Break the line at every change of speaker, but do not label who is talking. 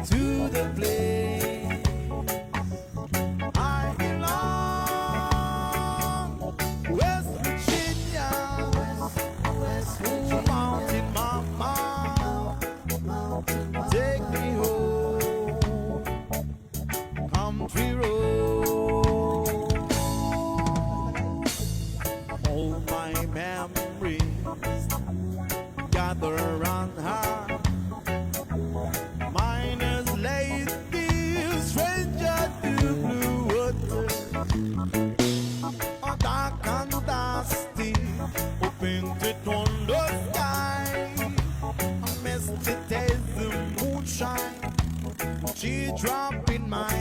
to the place I belong. West Virginia, Mountain Mama, take me home, country road. All my memories gather around her. Mine is lazy, stranger to blue water. Dark and dusty, painted on the sky. A misty taste of moonshine, she dropped in my